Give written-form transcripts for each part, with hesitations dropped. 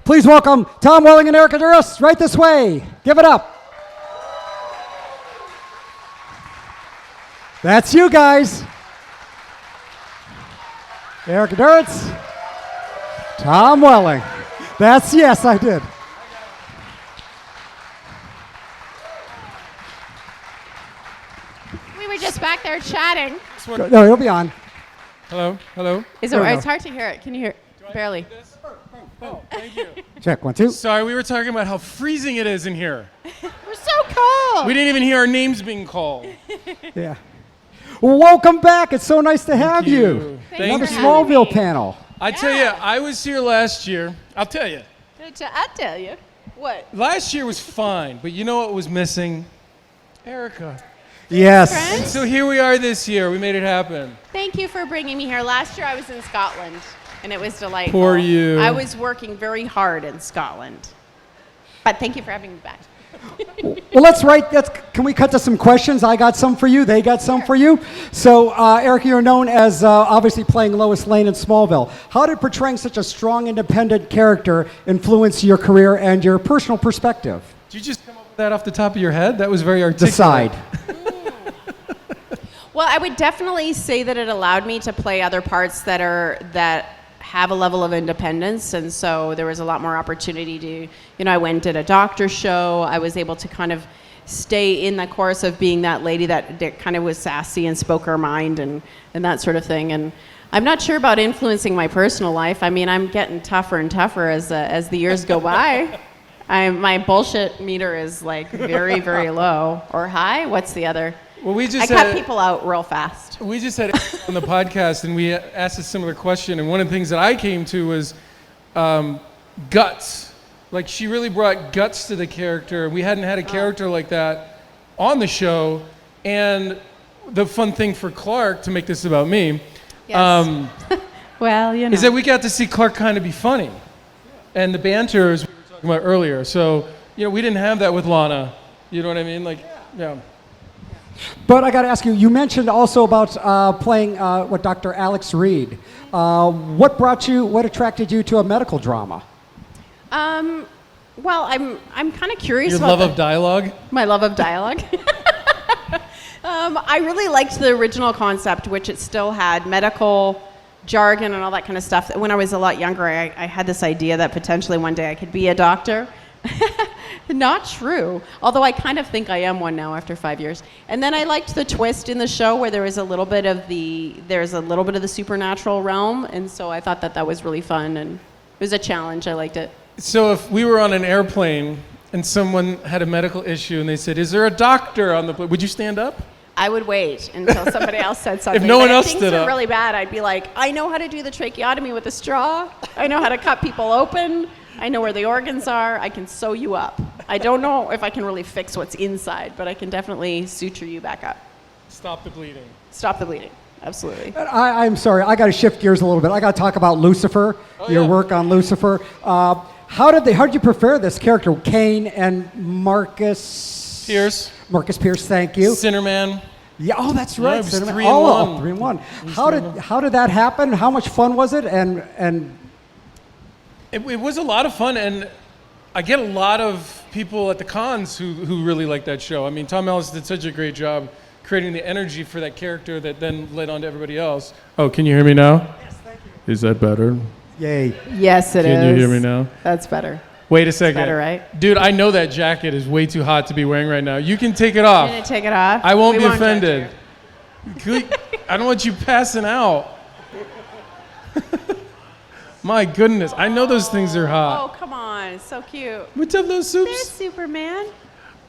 Please welcome Tom Welling and Erica Duras right this way. Give it up. That's you guys. Erica Duras, Tom Welling. Yes, I did. We were just back there chatting. No, it'll be on. Hello, hello. It's hard to hear it. Can you hear it? Barely. Oh, thank you. Check, 1, 2. Sorry, we were talking about how freezing it is in here. We're so cold. We didn't even hear our names being called. Yeah. Well, welcome back. It's so nice to have you. Thank Another you. Smallville panel. I tell you, I was here last year. I'll tell you. I'll tell you. What? Last year was fine, but you know what was missing? Erica. Yes. Friends? So here we are this year. We made it happen. Thank you for bringing me here. Last year I was in Scotland, and it was delightful. Poor you. I was working very hard in Scotland. But thank you for having me back. Well, can we cut to some questions? I got some for you. They got some for you. So, Erica, you're known as obviously playing Lois Lane in Smallville. How did portraying such a strong, independent character influence your career and your personal perspective? Did you just come up with that off the top of your head? That was very articulate. Decide. Well, I would definitely say that it allowed me to play other parts that have a level of independence, and so there was a lot more opportunity to, I went and did a doctor show. I was able to kind of stay in the course of being that lady that kind of was sassy and spoke her mind and that sort of thing. And I'm not sure about influencing my personal life. I mean, I'm getting tougher and tougher as the years go by. My bullshit meter is like very, very low. Or high? What's the other? Well, I cut people out real fast. We just had on the podcast, and we asked a similar question, and one of the things that I came to was guts. Like, she really brought guts to the character. We hadn't had a character like that on the show, and the fun thing for Clark, to make this about me, Yes. Well, is that we got to see Clark kind of be funny, and the banter, as we were talking about earlier. So, we didn't have that with Lana. You know what I mean? Like, yeah. But I got to ask you, you mentioned also about playing Dr. Alex Reed. What attracted you to a medical drama? Well, I'm kind of curious Your about love of dialogue? my love of dialogue. I really liked the original concept, which it still had medical jargon and all that kind of stuff. When I was a lot younger, I had this idea that potentially one day I could be a doctor. Not true, although I kind of think I am one now after 5 years. And then I liked the twist in the show where there was a little bit of the supernatural realm, and so I thought that was really fun, and it was a challenge. I liked it. So if we were on an airplane and someone had a medical issue and they said, "Is there a doctor on the plane?" Would you stand up? I would wait until somebody else said something. If no one else things stood were up. really bad, I'd be like, I know how to do the tracheotomy with a straw. I know how to cut people open. I know where the organs are. I can sew you up. I don't know if I can really fix what's inside, but I can definitely suture you back up. Stop the bleeding. Stop the bleeding. Absolutely. I'm sorry, I got to shift gears a little bit. I got to talk about Lucifer, your work on Lucifer. How did you prefer this character, Kane and Marcus Pierce. Marcus Pierce, thank you. Sinnerman. Yeah, oh, that's right. it was Cinema- 3 and 1. 3 and 1. How did that happen? How much fun was it? And It was a lot of fun, and I get a lot of people at the cons who really like that show. I mean, Tom Ellis did such a great job creating the energy for that character that then led on to everybody else. Oh, can you hear me now? Yes, thank you. Is that better? Yay. Yes, it is. Can you hear me now? That's better. Wait a second. better, right? Dude, I know that jacket is way too hot to be wearing right now. You can take it off. You're gonna take it off? I won't We be judge offended. you. I don't want you passing out. My goodness, I know those things are Oh, hot. come on. It's so cute. What's up, those There's soups? Superman.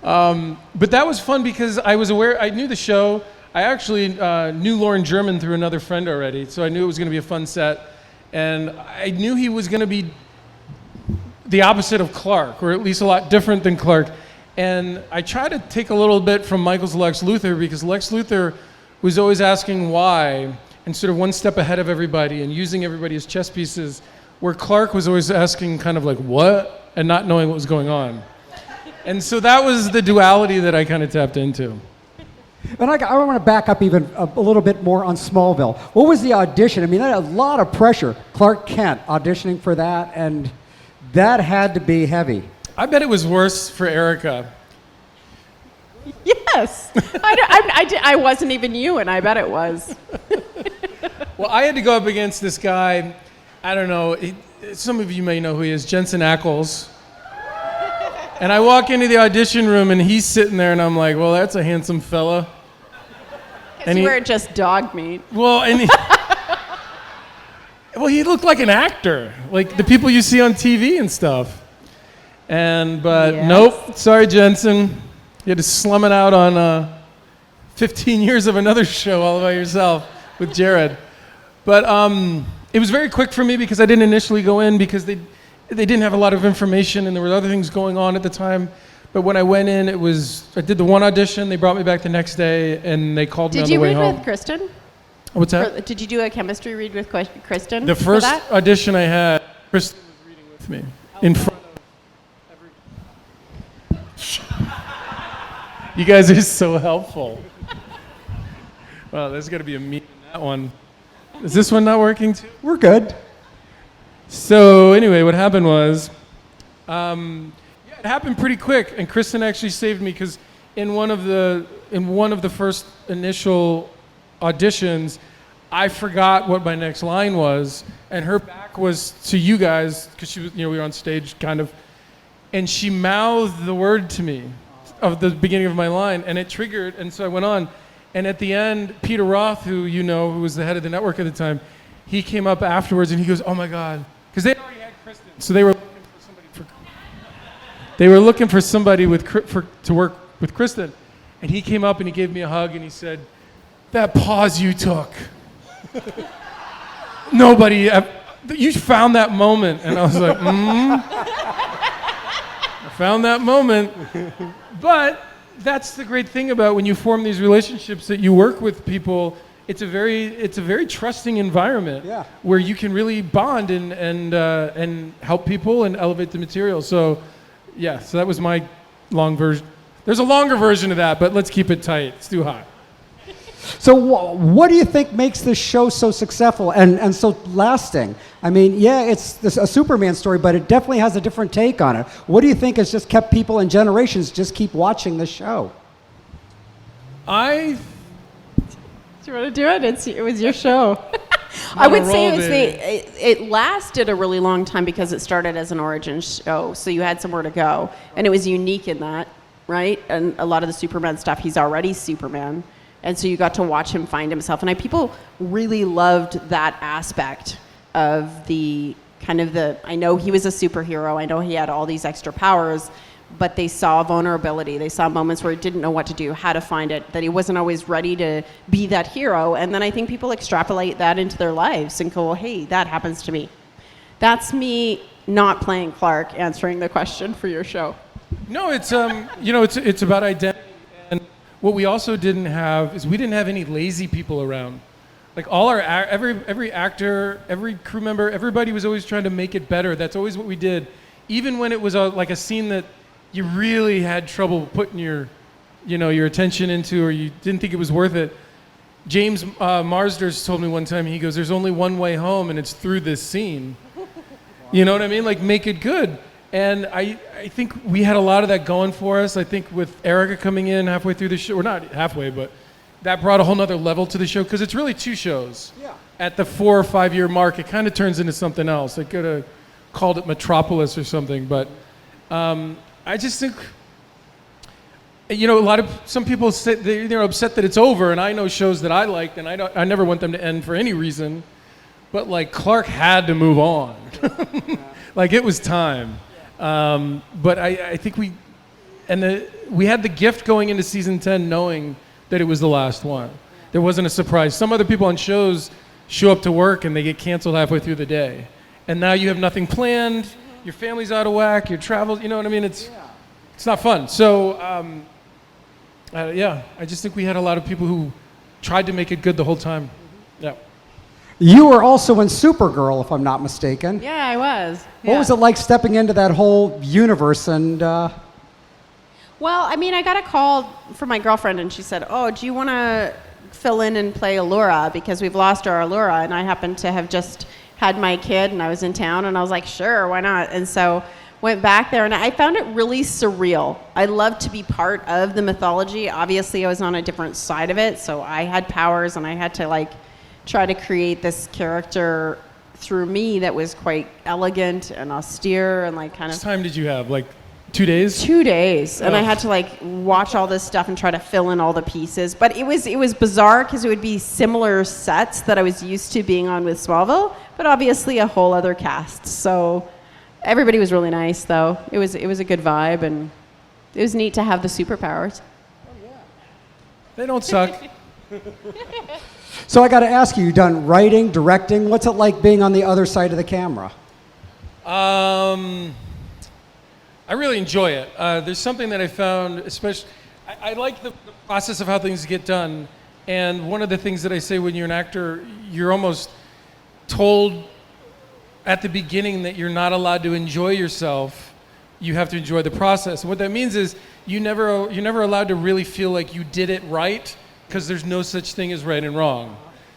But that was fun because I was aware, I knew the show. I actually knew Lauren German through another friend already, so I knew it was going to be a fun set. And I knew he was going to be the opposite of Clark, or at least a lot different than Clark. And I tried to take a little bit from Michael's Lex Luthor, because Lex Luthor was always asking why, and sort of one step ahead of everybody and using everybody as chess pieces, where Clark was always asking kind of like, what? And not knowing what was going on. And so that was the duality that I kind of tapped into. And I want to back up even a little bit more on Smallville. What was the audition? I mean, that had a lot of pressure. Clark Kent auditioning for that, and That had to be heavy. I bet it was worse for Erica. Yes. I wasn't even you, and I bet it was. Well, I had to go up against this guy. I don't know. Some of you may know who he is, Jensen Ackles. And I walk into the audition room, and he's sitting there, and I'm like, well, that's a handsome fella. Because you weren't just dog meat. Well, well, he looked like an actor, like the people you see on TV and stuff. But Yes. Nope, sorry, Jensen. You had to slum it out on 15 years of another show all by yourself with Jared. But it was very quick for me because I didn't initially go in because they didn't have a lot of information and there were other things going on at the time. But when I went in, I did the one audition, they brought me back the next day, and they called me on the way home. Did you read with Kristen? What's that? Did you do a chemistry read with Kristen? The for first that? audition I had, Kristen was reading with me in front of everybody. You guys are so helpful. Well, there's got to be a meme in that one. Is this one not working too? We're good. So anyway, what happened was, it happened pretty quick, and Kristen actually saved me because in one of the first initial auditions, I forgot what my next line was, and her back was to you guys because she was, we were on stage kind of, and she mouthed the word to me of the beginning of my line, and it triggered, and so I went on, and at the end, Peter Roth, who was the head of the network at the time, he came up afterwards and he goes, "Oh my God," because they already had Kristen, so they were looking for somebody to work with Kristen, and he came up and he gave me a hug and he said, "That pause you took, you found that moment," and I was like, I found that moment. But that's the great thing about when you form these relationships that you work with people. It's a very trusting environment where you can really bond and help people and elevate the material. So that was my long version. There's a longer version of that, but let's keep it tight. It's too hot. So what do you think makes this show so successful and so lasting? I mean, it's a Superman story, but it definitely has a different take on it. What do you think has just kept people and generations just keep watching this show? Do you want to do it? It was your show. I would say it lasted a really long time because it started as an origin show, so you had somewhere to go, and it was unique in that, right? And a lot of the Superman stuff, he's already Superman, and so you got to watch him find himself. And people really loved that aspect of the kind of I know he was a superhero, I know he had all these extra powers, but they saw vulnerability. They saw moments where he didn't know what to do, how to find it, that he wasn't always ready to be that hero. And then I think people extrapolate that into their lives and go, well, hey, that happens to me. That's me not playing Clark, answering the question for your show. No, it's it's about identity. And what we also didn't have is we didn't have any lazy people around. Like all our every actor, every crew member, everybody was always trying to make it better. That's always what we did. Even when it was like a scene that you really had trouble putting your attention into, or you didn't think it was worth it. James Marsders told me one time, he goes, "There's only one way home, and it's through this scene." You know what I mean? Like, make it good. And I think we had a lot of that going for us. I think with Erica coming in halfway through the show, or not halfway, but that brought a whole nother level to the show, because it's really two shows. Yeah. At the 4 or 5 year mark, it kind of turns into something else. They could have called it Metropolis or something, but I just think, some people say they're upset that it's over, and I know shows that I liked, and I never want them to end for any reason, but like Clark had to move on. Like it was time. But I think we had the gift going into season 10 knowing that it was the last one. There wasn't a surprise. Some other people on shows show up to work and they get canceled halfway through the day. And now you have nothing planned, your family's out of whack, your travel, you know what I mean? It's not fun. So, I just think we had a lot of people who tried to make it good the whole time. Yeah. You were also in Supergirl, if I'm not mistaken. Yeah, I was. What was it like stepping into that whole universe and... Well, I mean, I got a call from my girlfriend, and she said, "Oh, do you want to fill in and play Allura, because we've lost our Allura?" And I happened to have just had my kid and I was in town, and I was like, sure, why not? And so went back there, and I found it really surreal. I loved to be part of the mythology. Obviously, I was on a different side of it, so I had powers, and I had to like try to create this character through me that was quite elegant and austere and like kind How of. much time did you have? Like 2 days? 2 days, and I Ugh. had to like watch all this stuff and try to fill in all the pieces. But it was bizarre because it would be similar sets that I was used to being on with Smallville, but obviously a whole other cast. So everybody was really nice, though. It was a good vibe, and it was neat to have the superpowers. They don't suck. So I got to ask you, you've done writing, directing. What's it like being on the other side of the camera? I really enjoy it. There's something that I found, especially, I like the process of how things get done. And one of the things that I say when you're an actor, you're almost told at the beginning that you're not allowed to enjoy yourself. You have to enjoy the process. And what that means is you're never allowed to really feel like you did it right, because there's no such thing as right and wrong.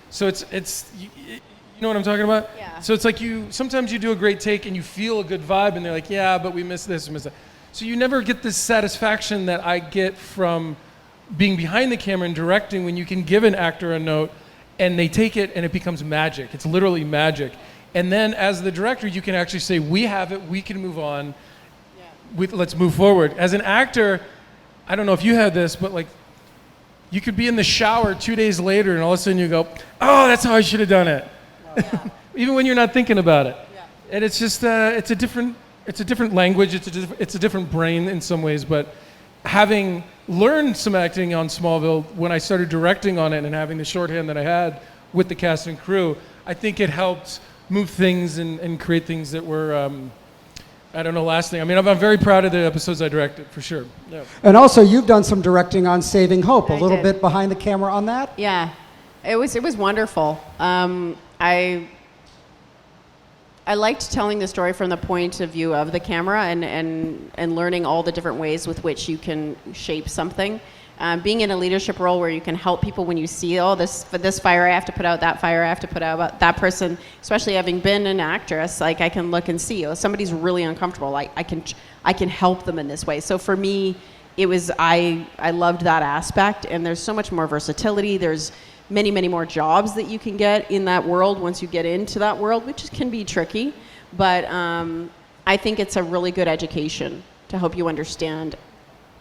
So it's you know what I'm talking about? Yeah. So it's like sometimes you do a great take and you feel a good vibe, and they're like, yeah, but we missed this and missed that. So you never get this satisfaction that I get from being behind the camera and directing, when you can give an actor a note and they take it and it becomes magic. It's literally magic. And then as the director, you can actually say, we have it, we can move on. Let's move forward. As an actor, I don't know if you had this, but like, you could be in the shower 2 days later and all of a sudden you go, oh, that's how I should have done it. Even when you're not thinking about it. Yeah. And it's just, it's a different language, it's a different brain in some ways, but having learned some acting on Smallville, when I started directing on it and having the shorthand that I had with the cast and crew, I think it helped move things and create things that were, lasting. I mean, I'm very proud of the episodes I directed, for sure. Yeah. And also, you've done some directing on Saving Hope. A I little did. bit behind the camera on that? Yeah, it was wonderful. I liked telling the story from the point of view of the camera and learning all the different ways with which you can shape something. Being in a leadership role where you can help people when you see, oh, this fire I have to put out, that fire I have to put out, that person, especially having been an actress, like I can look and see, oh, somebody's really uncomfortable. Like I can help them in this way. So for me, it was, I loved that aspect, and there's so much more versatility. There's many, many more jobs that you can get in that world once you get into that world, which can be tricky. But I think it's a really good education to help you understand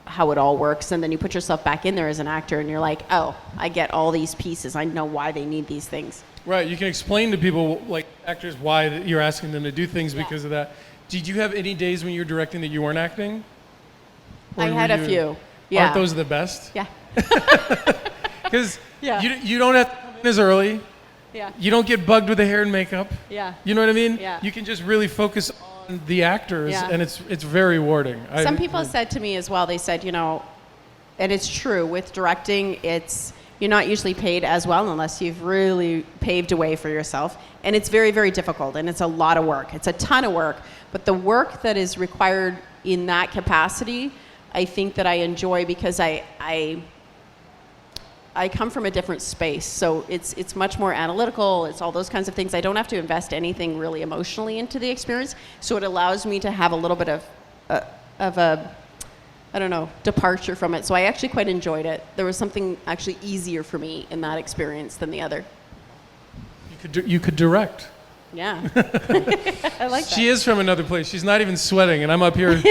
how it all works, and then you put yourself back in there as an actor and you're like, oh, I get all these pieces. I know why they need these things. Right, you can explain to people, like actors, why you're asking them to do things because of that. Did you have any days when you were directing that you weren't acting? Or I had were a you- few. Yeah. Aren't those the best? Yeah. Because Yeah. you don't have to come in as early. Yeah. You don't get bugged with the hair and makeup. Yeah. You know what I mean? Yeah. You can just really focus on the actors, Yeah. and it's very rewarding. Some people said to me as well, they said, and it's true, with directing, you're not usually paid as well unless you've really paved a way for yourself. And it's very, very difficult, and it's a lot of work. It's a ton of work. But the work that is required in that capacity, I think that I enjoy, because I come from a different space. So it's much more analytical. It's all those kinds of things. I don't have to invest anything really emotionally into the experience. So it allows me to have a little bit of a departure from it. So I actually quite enjoyed it. There was something actually easier for me in that experience than the other. You could direct. Yeah. I like that. She is from another place. She's not even sweating, and I'm up here.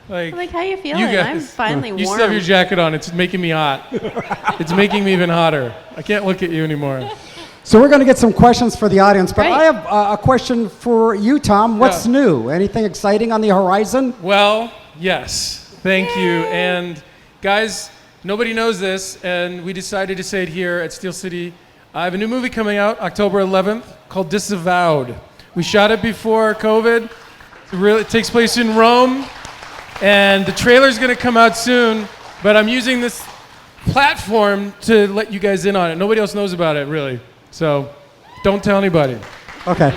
I'm like, how you feeling? guys- I'm finally warm. You still have your jacket on. It's making me hot. It's making me even hotter. I can't look at you anymore. So we're going to get some questions for the audience, but Great. I have a question for you, Tom. What's Yeah. new? Anything exciting on the horizon? Well, yes. Thank you. And guys, nobody knows this, and we decided to say it here at Steel City. I have a new movie coming out October 11th called Disavowed. We shot it before COVID. It takes place in Rome, and the trailer's going to come out soon, but I'm using this platform to let you guys in on it. Nobody else knows about it, really. So don't tell anybody. Okay.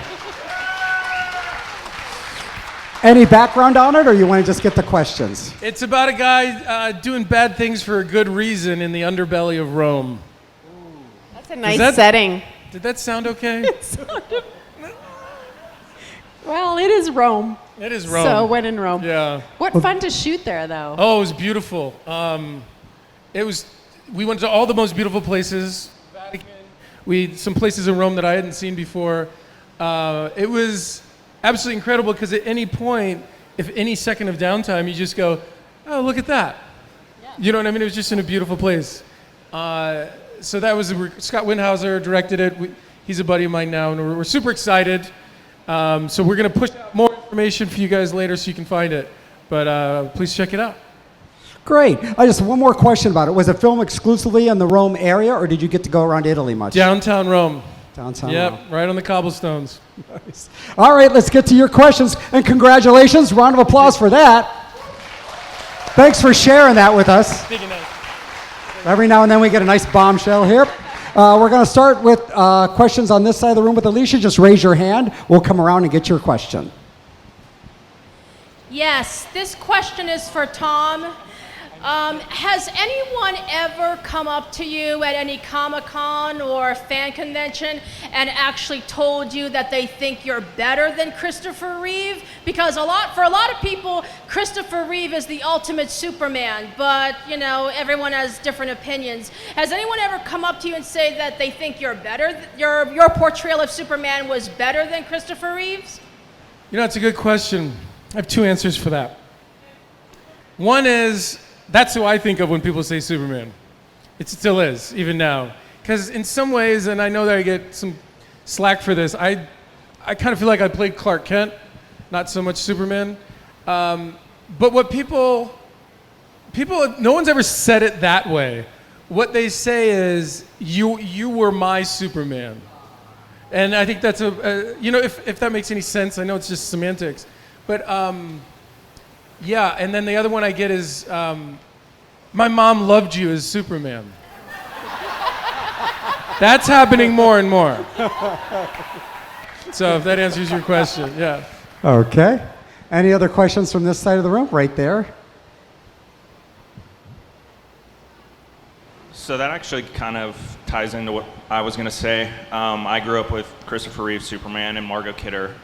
Any background on it, or you want to just get the questions? It's about a guy doing bad things for a good reason in the underbelly of Rome. That's a nice that- setting. Did that sound okay? Well, it is Rome. It is Rome. So when in Rome. Yeah. What fun to shoot there, though. Oh, it was beautiful. We went to all the most beautiful places. Vatican. Some places in Rome that I hadn't seen before. It was absolutely incredible because at any point, if any second of downtime, you just go, oh, look at that. Yeah. You know what I mean? It was just in a beautiful place. So that was Scott Windhauser directed it. He's a buddy of mine now, and we're super excited. So we're going to push out more information for you guys later so you can find it. But please check it out. Great. I just one more question about it. Was it filmed exclusively in the Rome area, or did you get to go around Italy much? Downtown Rome. Downtown Rome. Rome. Right on the cobblestones. Nice. All right, let's get to your questions. And congratulations. Round of applause for that. Thanks for sharing that with us. Every now and then we get a nice bombshell here. We're going to start with questions on this side of the room with Alicia. Just raise your hand. We'll come around and get your question. Yes, this question is for Tom. Has anyone ever come up to you at any Comic-Con or fan convention and actually told you that they think you're better than Christopher Reeve? Because for a lot of people, Christopher Reeve is the ultimate Superman, but everyone has different opinions. Has anyone ever come up to you and say that they think you're better? Your portrayal of Superman was better than Christopher Reeve's? It's a good question. I have two answers for that. One is, that's who I think of when people say Superman. It still is, even now. Because in some ways, and I know that I get some slack for this, I kind of feel like I played Clark Kent, not so much Superman. But what people, no one's ever said it that way. What they say is, you were my Superman. And I think that's if that makes any sense, I know it's just semantics. But yeah, and then the other one I get is, my mom loved you as Superman. That's happening more and more. So if that answers your question, yeah. Okay. Any other questions from this side of the room? Right there. So that actually kind of ties into what I was going to say. I grew up with Christopher Reeve, Superman, and Margot Kidder.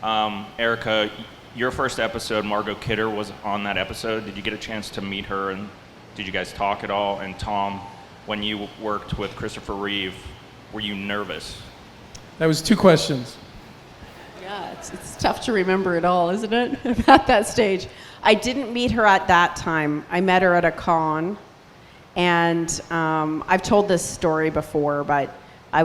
Erica, your first episode, Margot Kidder was on that episode. Did you get a chance to meet her, and did you guys talk at all? And Tom, when you worked with Christopher Reeve, were you nervous? That was two questions. Yeah, it's tough to remember it all, isn't it? At that stage. I didn't meet her at that time. I met her at a con. And I've told this story before, but I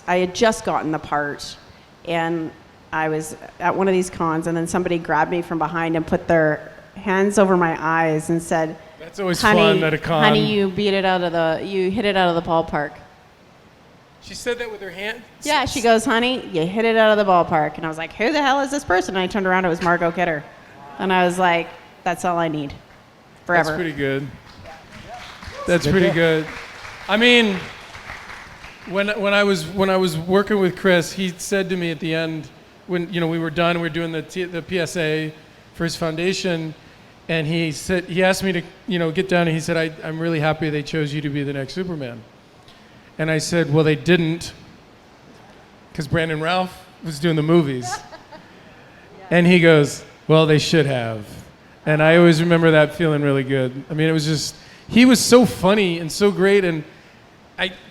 had just gotten the part. And I was at one of these cons, and then somebody grabbed me from behind and put their hands over my eyes and said, "That's always fun at a con. Honey, you hit it out of the ballpark." She said that with her hand? Yeah, she goes, "Honey, you hit it out of the ballpark." And I was like, "Who the hell is this person?" And I turned around, it was Margot Kidder. And I was like, "That's all I need. Forever." That's pretty good. That's pretty good. I mean, when I was working with Chris, he said to me at the end, when we were done, we were doing the PSA for his foundation, and he asked me to get down, and he said, I'm really happy they chose you to be the next Superman. And I said, well, they didn't, because Brandon Routh was doing the movies. And he goes, well, they should have. And I always remember that feeling really good. I mean, it was just, he was so funny and so great, and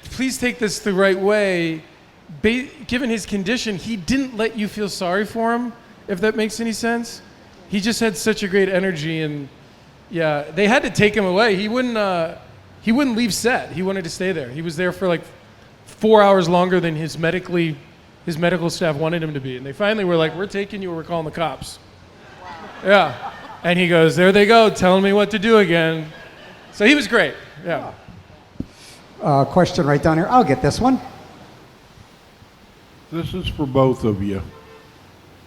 please take this the right way. Given his condition, he didn't let you feel sorry for him, if that makes any sense. He just had such a great energy, and yeah, they had to take him away. He wouldn't leave set. He wanted to stay there. He was there for like 4 hours longer than his medical staff wanted him to be. And they finally were like, we're taking you, or we're calling the cops. Wow. Yeah. And he goes, there they go, telling me what to do again. So he was great, yeah. Question right down here. I'll get this one. This is for both of you.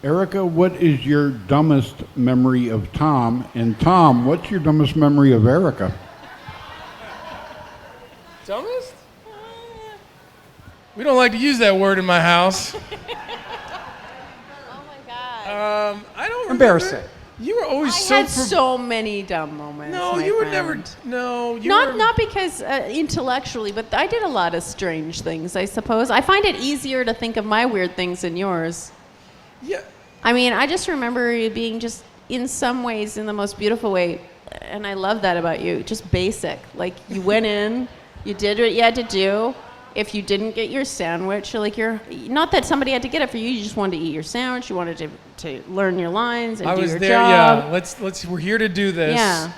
Erica, what is your dumbest memory of Tom? And Tom, what's your dumbest memory of Erica? Dumbest? We don't like to use that word in my house. Oh my God. I don't remember. Embarrassing. You were always I so. had so many dumb moments. No, my you were friend. never. No, you Not were. not because intellectually, but I did a lot of strange things. I suppose I find it easier to think of my weird things than yours. Yeah. I mean, I just remember you being just in some ways in the most beautiful way, and I love that about you. Just basic. Like you went in, you did what you had to do. If you didn't get your sandwich, you're not that somebody had to get it for you. You just wanted to eat your sandwich. You wanted to learn your lines and I do was your there. job. Yeah. Let's. We're here to do this. Yeah.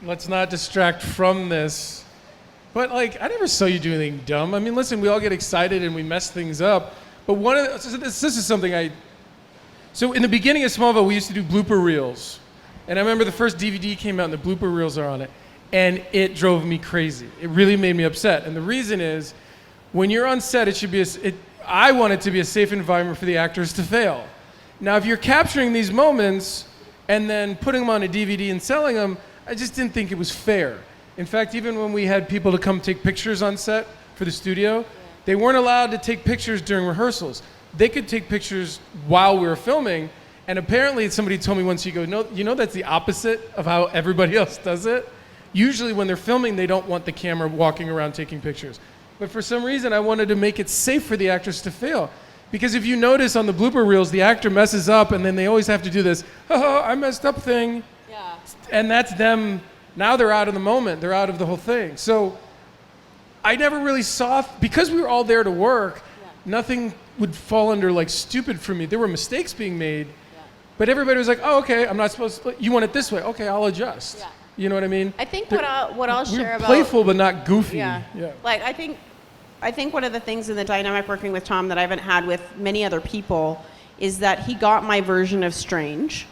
Let's not distract from this. But like, I never saw you do anything dumb. I mean, listen, we all get excited and we mess things up. But this is something I. So in the beginning of Smallville, we used to do blooper reels, and I remember the first DVD came out and the blooper reels are on it, and it drove me crazy. It really made me upset, and the reason is, when you're on set, it should be I want it to be a safe environment for the actors to fail. Now, if you're capturing these moments and then putting them on a DVD and selling them, I just didn't think it was fair. In fact, even when we had people to come take pictures on set for the studio, they weren't allowed to take pictures during rehearsals. They could take pictures while we were filming, and apparently somebody told me once, you know that's the opposite of how everybody else does it? Usually when they're filming, they don't want the camera walking around taking pictures. But for some reason, I wanted to make it safe for the actors to fail. Because if you notice on the blooper reels, the actor messes up, and then they always have to do this, oh, I messed up thing. Yeah. And that's them. Now they're out of the moment. They're out of the whole thing. So I never really saw, because we were all there to work, nothing would fall under like stupid for me. There were mistakes being made, but everybody was like, oh, okay, I'm not supposed to, you want it this way. Okay, I'll adjust. Yeah. You know what I mean? I think what I'll We share were about playful, but not goofy. Yeah. Yeah. Like I think one of the things in the dynamic working with Tom that I haven't had with many other people is that he got my version of strange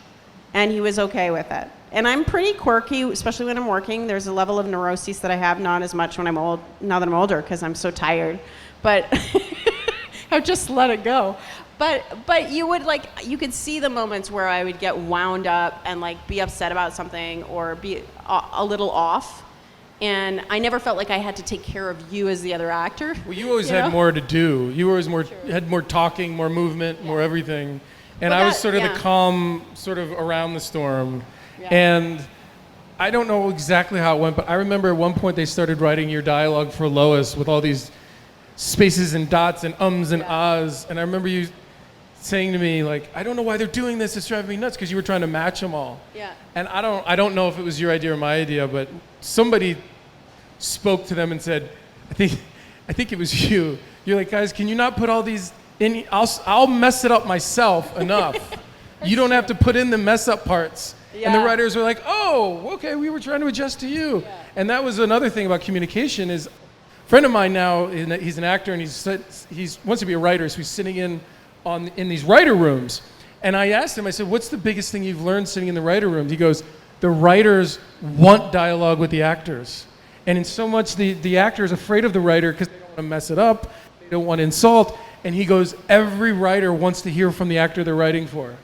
and he was okay with it. And I'm pretty quirky, especially when I'm working. There's a level of neuroses that I have, not as much when I'm old, now that I'm older, because I'm so tired. But I've just let it go. But you could see the moments where I would get wound up and like be upset about something or be a little off. And I never felt like I had to take care of you as the other actor. Well, you always had more to do. You always had more talking, more movement, more everything. And I was sort of the calm, sort of around the storm. Yeah. And I don't know exactly how it went, but I remember at one point they started writing your dialogue for Lois with all these spaces and dots and ums and ahs. And I remember you saying to me, like, I don't know why they're doing this. It's driving me nuts, because you were trying to match them all. Yeah. And I don't know if it was your idea or my idea, but somebody spoke to them and said, I think it was you. You're like, guys, can you not put all these in? I'll mess it up myself enough. You don't have to put in the mess up parts. Yeah. And the writers were like, oh, okay, we were trying to adjust to you. Yeah. And that was another thing about communication is, a friend of mine now, he's an actor and he wants to be a writer, so he's sitting in these writer rooms. And I asked him, I said, what's the biggest thing you've learned sitting in the writer rooms? He goes, the writers want dialogue with the actors. And in so much, the actor is afraid of the writer because they don't want to mess it up, they don't want to insult. And he goes, every writer wants to hear from the actor they're writing for. Mm-hmm.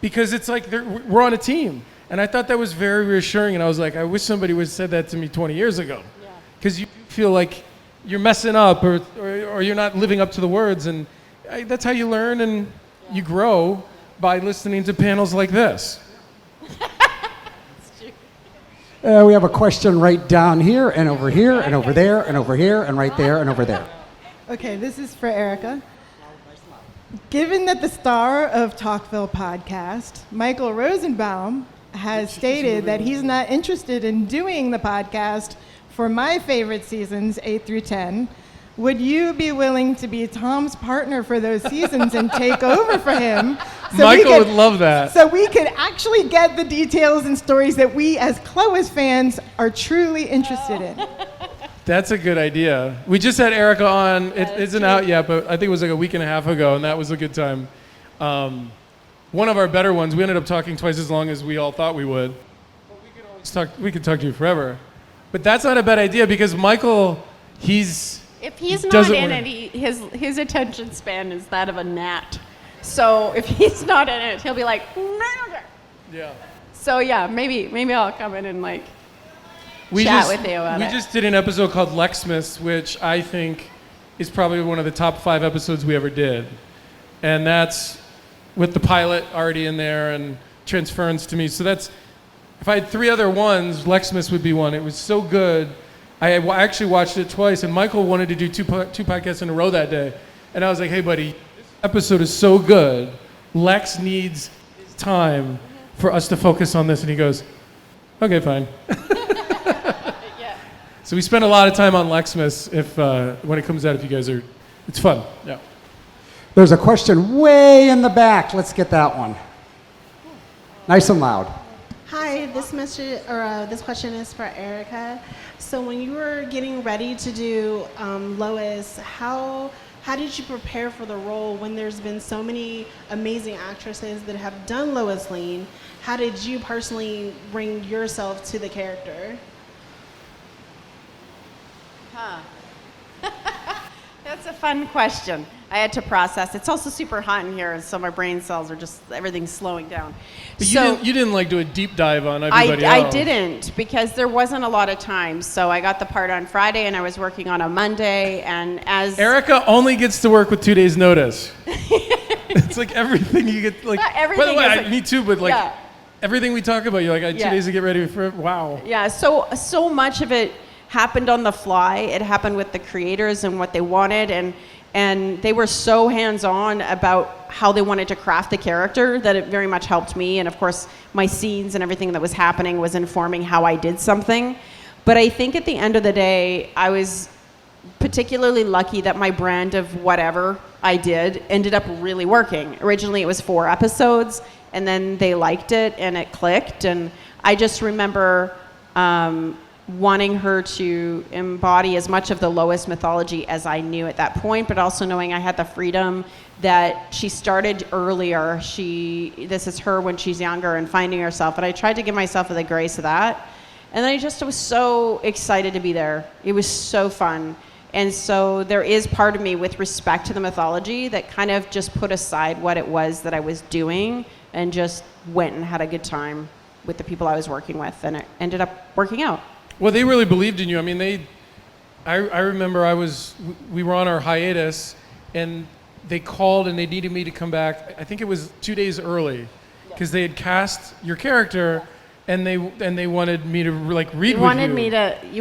Because it's like we're on a team. And I thought that was very reassuring. And I was like, I wish somebody would have said that to me 20 years ago. Because you feel like you're messing up or you're not living up to the words. And that's how you learn and you grow by listening to panels like this. We have a question right down here and over here and over there and over here and right there and over there. Okay, this is for Erica. Given that the star of Talkville podcast, Michael Rosenbaum, has stated that he's not interested in doing the podcast for my favorite seasons, 8 through 10, would you be willing to be Tom's partner for those seasons and take over for him? Michael would love that. So we could actually get the details and stories that we as Clois fans are truly interested in. That's a good idea. We just had Erica on. It isn't out yet, but I think it was like a week and a half ago, and that was a good time. One of our better ones, we ended up talking twice as long as we all thought we would. But we could talk to you forever. But that's not a bad idea, because Michael, if he's not in it, his attention span is that of a gnat. So if he's not in it, he'll be like, yeah. So yeah, maybe I'll come in and chat with you about it. We just did an episode called Lexmas, which I think is probably one of the top 5 episodes we ever did. And that's with the pilot already in there and transference to me. So that's, if I had 3 other ones, Lexmas would be one. It was so good. I actually watched it twice, and Michael wanted to do two podcasts in a row that day. And I was like, hey, buddy, this episode is so good. Lex needs his time for us to focus on this. And he goes, okay, fine. So we spend a lot of time on Lexmas when it comes out, if you guys are, it's fun. Yeah. There's a question way in the back. Let's get that one. Nice and loud. Hi, this message or this question is for Erica. So when you were getting ready to do Lois, how did you prepare for the role when there's been so many amazing actresses that have done Lois Lane? How did you personally bring yourself to the character? That's a fun question. I had to process. It's also super hot in here, and so my brain cells are just, everything's slowing down. But So you didn't like do a deep dive on everybody else. I didn't, because there wasn't a lot of time. So I got the part on Friday, and I was working on a Monday, and as Erica only gets to work with 2 days notice. It's like everything you get, like, Not by the everything way, is like- me too, but like Yeah. everything we talk about, you're like, I had 2 Yeah. days to get ready for it. Wow. Yeah, so much of it happened on the fly. It happened with the creators and what they wanted, and they were so hands-on about how they wanted to craft the character that it very much helped me. And of course, my scenes and everything that was happening was informing how I did something. But I think at the end of the day, I was particularly lucky that my brand of whatever I did ended up really working. Originally, it was 4 episodes, and then they liked it, and it clicked. And I just remember wanting her to embody as much of the Lois mythology as I knew at that point, but also knowing I had the freedom that she started earlier. This is her when she's younger and finding herself. And I tried to give myself the grace of that. And then I just was so excited to be there. It was so fun. And so there is part of me with respect to the mythology that kind of just put aside what it was that I was doing and just went and had a good time with the people I was working with. And it ended up working out. Well, they really believed in you. I mean, I remember we were on our hiatus, and they called and they needed me to come back. I think it was 2 days early, because they had cast your character, and they wanted me to like read with you.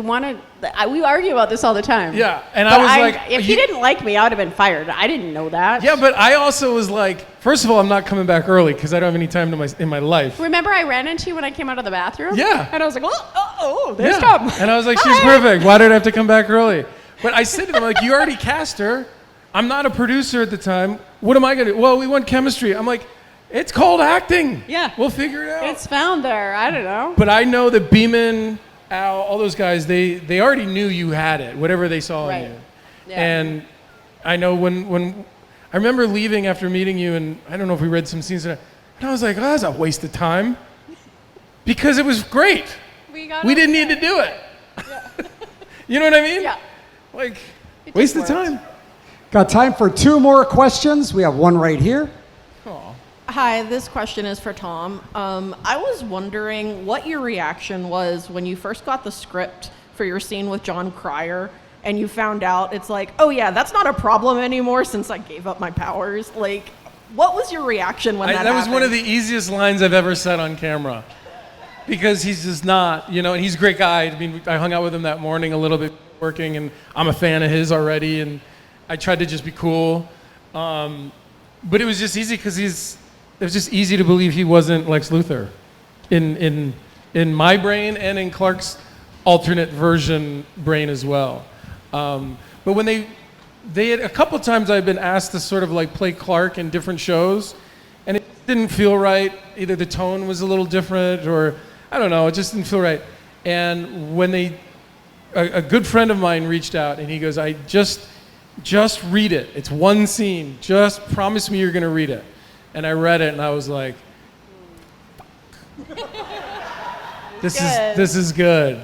We argue about this all the time. Yeah, and But I was like, if he didn't like me, I would have been fired. I didn't know that. Yeah, but I also was like, first of all, I'm not coming back early because I don't have any time in my life. Remember I ran into you when I came out of the bathroom? Yeah. And I was like, oh, there's Tom. And I was like, she's perfect. Why did I have to come back early? But I said to them, like, you already cast her. I'm not a producer at the time. What am I going to do? Well, we want chemistry. I'm like, it's called acting. Yeah. We'll figure it out. It's found there. I don't know. But I know that Beeman, Al, all those guys, they already knew you had it, whatever they saw in you. Yeah. And I know when I remember leaving after meeting you, and I don't know if we read some scenes, and I was like, oh, that's a waste of time. Because it was great. We didn't need to do it. Yeah. You know what I mean? Yeah. Like, It waste just of worked. time. Got time for 2 more questions. We have one right here. Hi, this question is for Tom. I was wondering what your reaction was when you first got the script for your scene with John Cryer and you found out it's like, oh yeah, that's not a problem anymore since I gave up my powers. Like, what was your reaction when that happened? That was one of the easiest lines I've ever said on camera. Because he's just not, and he's a great guy. I mean, I hung out with him that morning a little bit working, and I'm a fan of his already, and I tried to just be cool. But it was just easy because it was just easy to believe he wasn't Lex Luthor in my brain and in Clark's alternate version brain as well. But when they had a couple times I've been asked to sort of like play Clark in different shows, and it didn't feel right. Either the tone was a little different, or I don't know, it just didn't feel right. And when a good friend of mine reached out and he goes, I just read it. It's one scene. Just promise me you're going to read it. And I read it and I was like, this is good.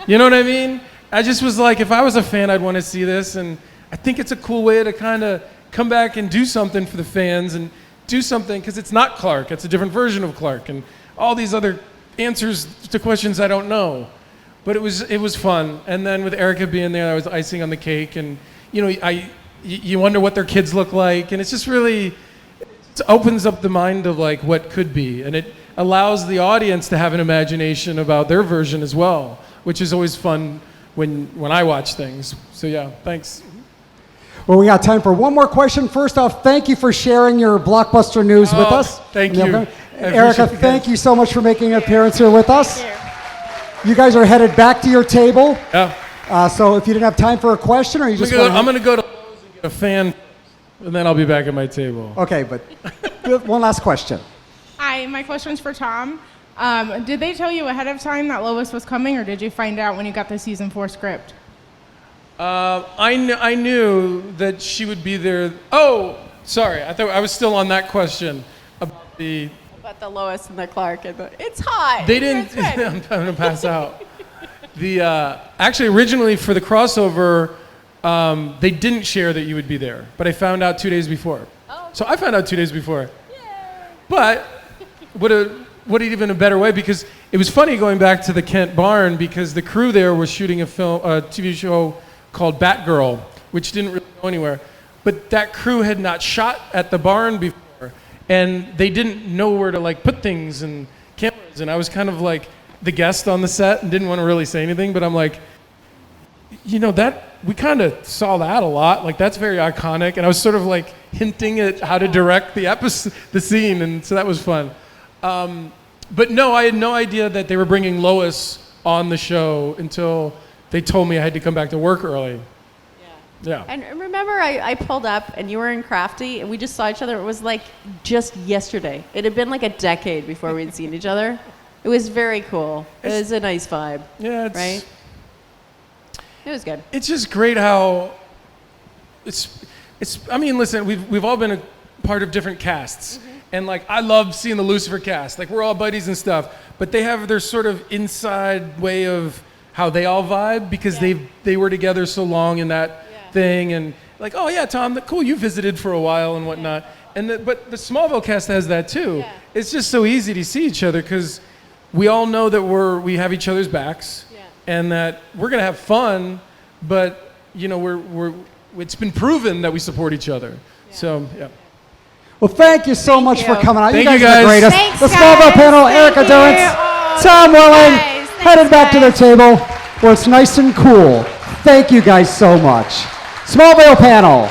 You know what I mean? I just was like, if I was a fan, I'd want to see this. And I think it's a cool way to kind of come back and do something for the fans and do something, because it's not Clark. It's a different version of Clark. And all these other answers to questions I don't know. But it was fun. And then with Erica being there, I was icing on the cake. And, you wonder what their kids look like. And it's just really, it opens up the mind of like what could be. And allows the audience to have an imagination about their version as well, which is always fun when I watch things. So yeah, thanks. Well, we got time for one more question. First off, thank you for sharing your blockbuster news with us. Thank you. I Erica, appreciate you thank guys. you so much for making an appearance here with us. You guys are headed back to your table. Yeah. So if you didn't have time for a question, or you just I'm going to go to Lowe's and get a fan, and then I'll be back at my table. Okay, but one last question. Hi, my question's for Tom. Did they tell you ahead of time that Lois was coming, or did you find out when you got the season 4 script? I knew that she would be there. Oh, sorry. I thought I was still on that question about the. About the Lois and the Clark and the, it's hot. They didn't. I'm gonna pass out. The actually originally for the crossover, they didn't share that you would be there, but I found out 2 days before. Oh. So I found out 2 days before. But what even a better way, because it was funny going back to the Kent barn, because the crew there was shooting a TV show called Batgirl, which didn't really go anywhere. But that crew had not shot at the barn before, and they didn't know where to like put things and cameras. And I was kind of like the guest on the set and didn't want to really say anything, but I'm like, you know, that we kind of saw that a lot. Like that's very iconic, and I was sort of like hinting at how to direct the scene, and so that was fun. But no, I had no idea that they were bringing Lois on the show until they told me I had to come back to work early. Yeah. And remember, I pulled up and you were in Crafty and we just saw each other. It was like just yesterday. It had been like a decade before we'd seen each other. It was very cool. It was a nice vibe. Yeah, right? It was good. It's just great how it's. I mean, listen, we've all been a part of different casts, and like I love seeing the Lucifer cast. Like we're all buddies and stuff, but they have their sort of inside way of how they all vibe because they were together so long in that thing, and like, oh yeah, Tom, cool, you visited for a while and whatnot. And but the Smallville cast has that too. It's just so easy to see each other because we all know that we have each other's backs, and that we're gonna have fun. But you know, it's been proven that we support each other. So yeah. Well, thank you so much for coming out. Thank you you guys are the guys. greatest. Thanks, The Smallville guys. panel, Thank Erica you. Durrance, Oh, Tom Welling, guys. Thanks, headed back to their guys. table where it's nice and cool. Thank you guys so much. Smallville panel.